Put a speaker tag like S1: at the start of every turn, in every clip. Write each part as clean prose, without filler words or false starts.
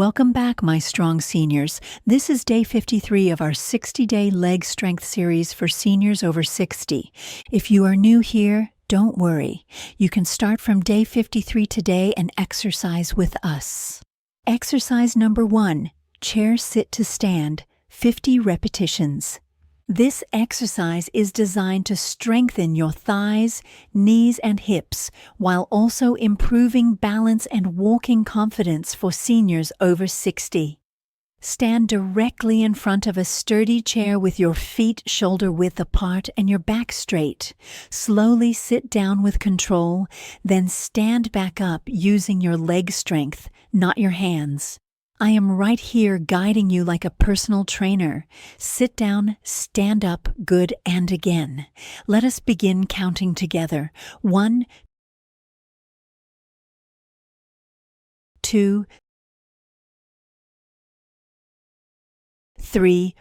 S1: Welcome back, my strong seniors. This is day 53 of our 60-day leg strength series for seniors over 60. If you are new here, don't worry. You can start from day 53 today and exercise with us. Exercise number 1, chair sit to stand, 50 repetitions. This exercise is designed to strengthen your thighs, knees, and hips while also improving balance and walking confidence for seniors over 60. Stand directly in front of a sturdy chair with your feet shoulder-width apart and your back straight. Slowly sit down with control, then stand back up using your leg strength, not your hands. I am right here guiding you like a personal trainer. Sit down, stand up, good, and again. Let us begin counting together. 1, 2, 3,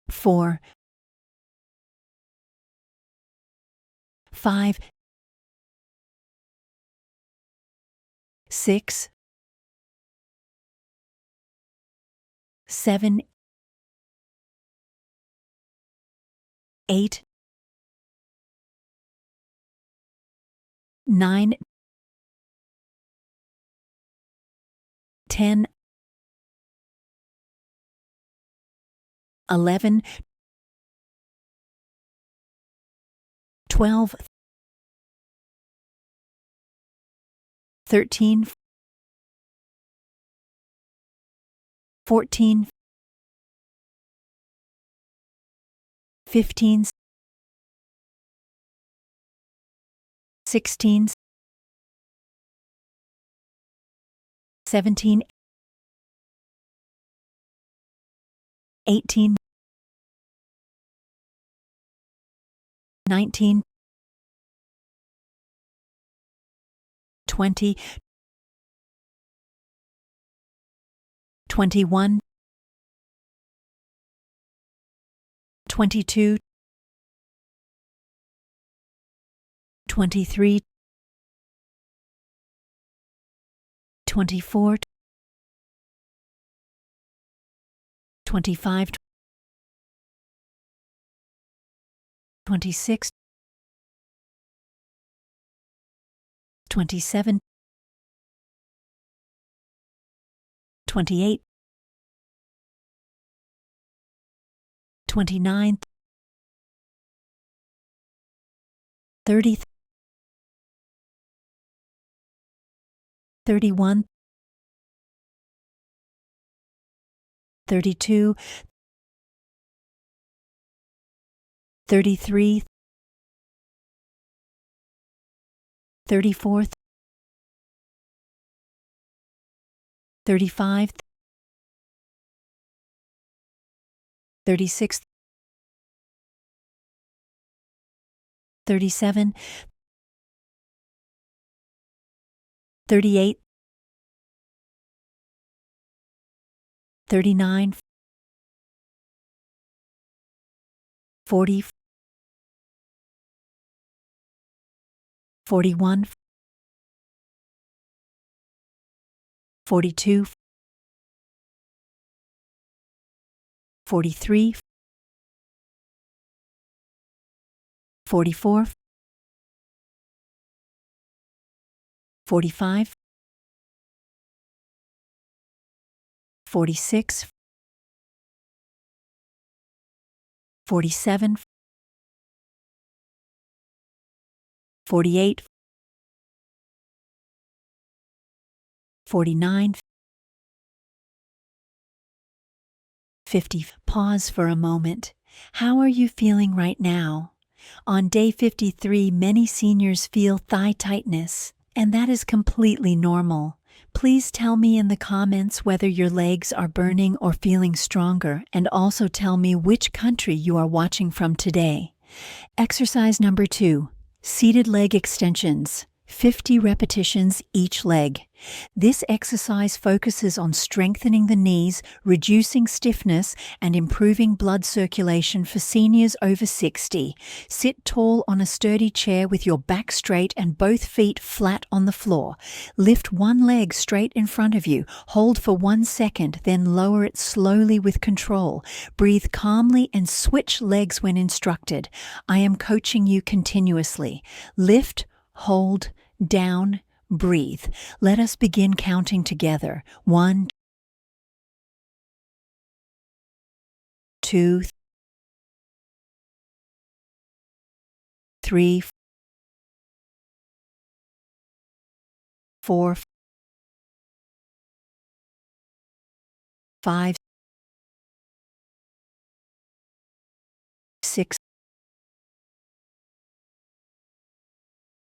S1: 4, 5, 6, 7, 8, 9, 10, 11, 12, 13, 14, 15, 16, 17, 18, 19, 20, 21, 22, 23, 24, 25, 26, 27, 28, 29, 30, 31, 32, 33, 34, 35, 36, 37, 38, 39, 40, 41, 42, 43, 44, 45, 46, 47, 48, 49, 50. Pause for a moment. How are you feeling right now? On day 53, many seniors feel thigh tightness, and that is completely normal. Please tell me in the comments whether your legs are burning or feeling stronger, and also tell me which country you are watching from today. Exercise number 2, seated leg extensions, 50 repetitions each leg. This exercise focuses on strengthening the knees, reducing stiffness, and improving blood circulation for seniors over 60. Sit tall on a sturdy chair with your back straight and both feet flat on the floor. Lift one leg straight in front of you. Hold for 1 second, then lower it slowly with control. Breathe calmly and switch legs when instructed. I am coaching you continuously. Lift, hold, down, breathe. Let us begin counting together. 1, 2, 3, 4, 5, 6,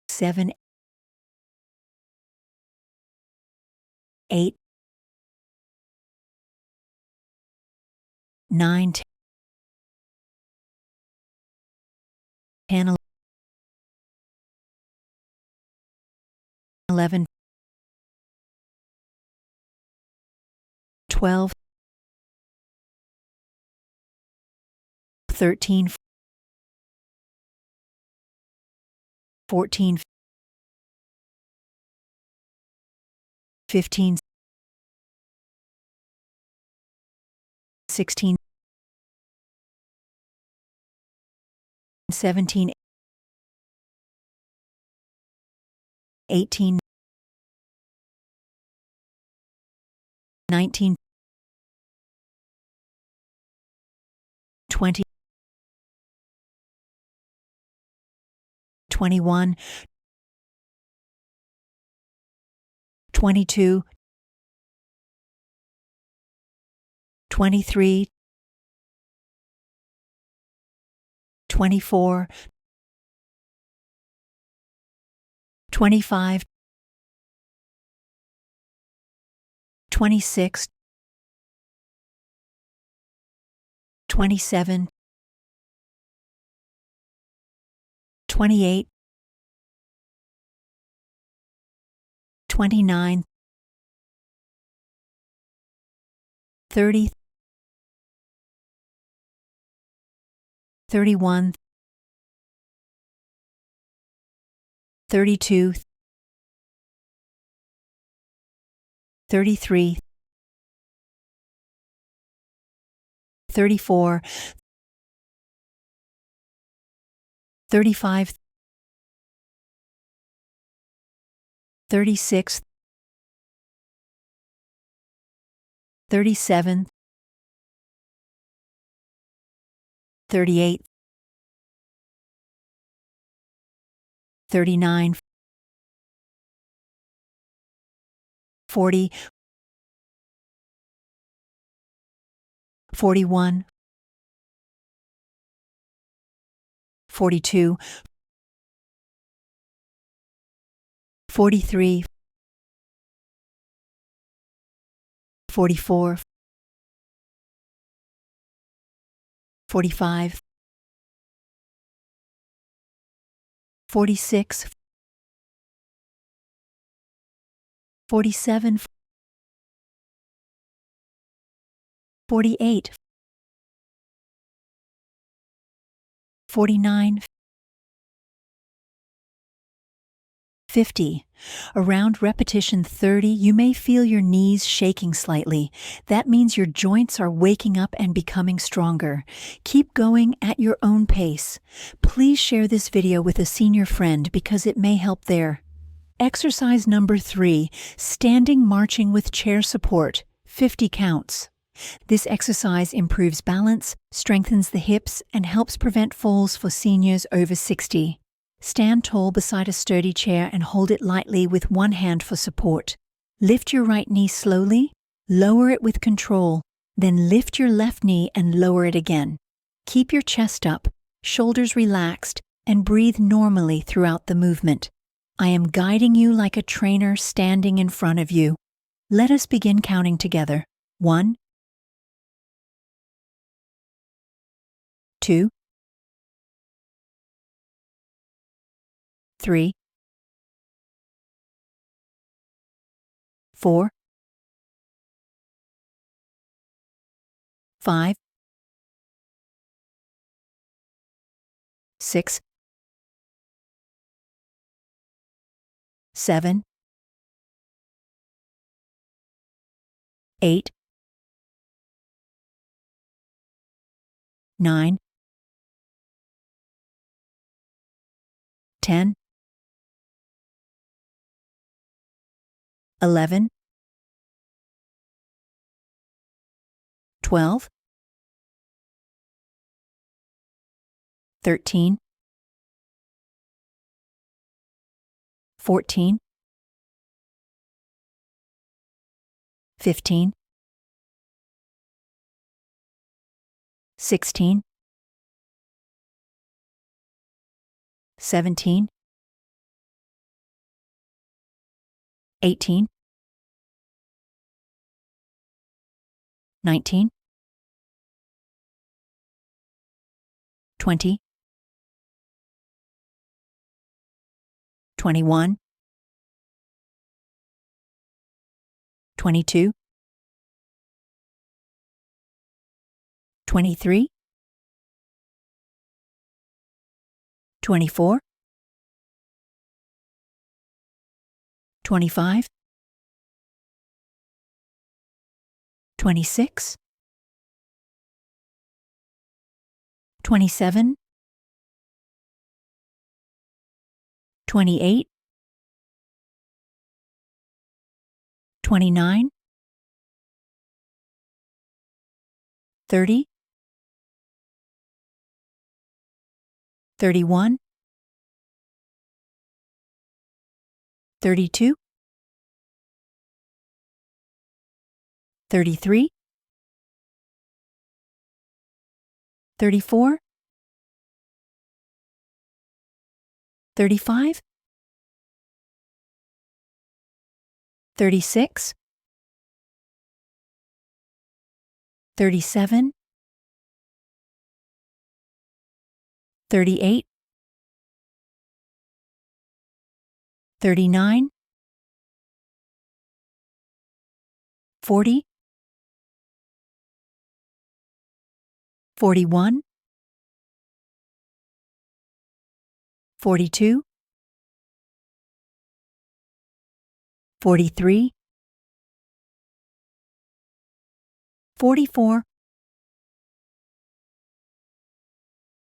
S1: 7, 8, 9, 10, 11, 12, 13, 14, 15, 16, 17, 18, 19, 20, 21, 22, 23, 24, 25, 26, 27, 28, 29, 30, 31, 32, 33, 34, 35, 36, 37, 38, 39, 40, 41, 42, 43, 44, 45, 46, 47, 48, 49, 50. Around repetition 30, you may feel your knees shaking slightly. That means your joints are waking up and becoming stronger. Keep going at your own pace. Please share this video with a senior friend because it may help there. Exercise number 3, standing marching with chair support, 50 counts. This exercise improves balance, strengthens the hips, and helps prevent falls for seniors over 60. Stand tall beside a sturdy chair and hold it lightly with one hand for support. Lift your right knee slowly, lower it with control, then lift your left knee and lower it again. Keep your chest up, shoulders relaxed, and breathe normally throughout the movement. I am guiding you like a trainer standing in front of you. Let us begin counting together. 1, 2, 3, 4, 5, 6, 7, 8, 9, 10, 11, 12, 13, 14, 15, 16, 17, 18, 19, 20, 21, 22, 23, 24, 25, 26, 27, 28, 29, 30, 31, 32, 33, 34, 35, 36, 37, 38, 39, 40, 41, 42, 43, 44,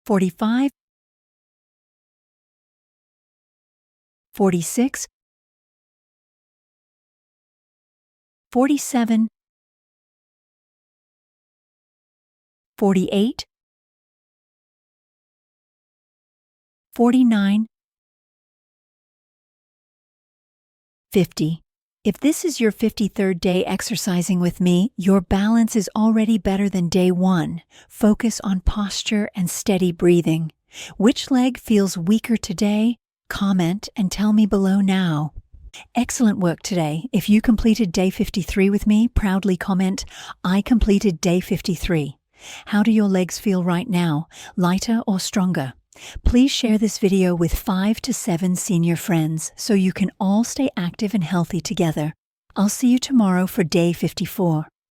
S1: 45, 46, 47, 48, 49, 50. If this is your 53rd day exercising with me, your balance is already better than day 1. Focus on posture and steady breathing. Which leg feels weaker today? Comment and tell me below now. Excellent work today. If you completed day 53 with me, proudly comment, I completed day 53. How do your legs feel right now? Lighter or stronger? Please share this video with 5 to 7 senior friends so you can all stay active and healthy together. I'll see you tomorrow for day 54.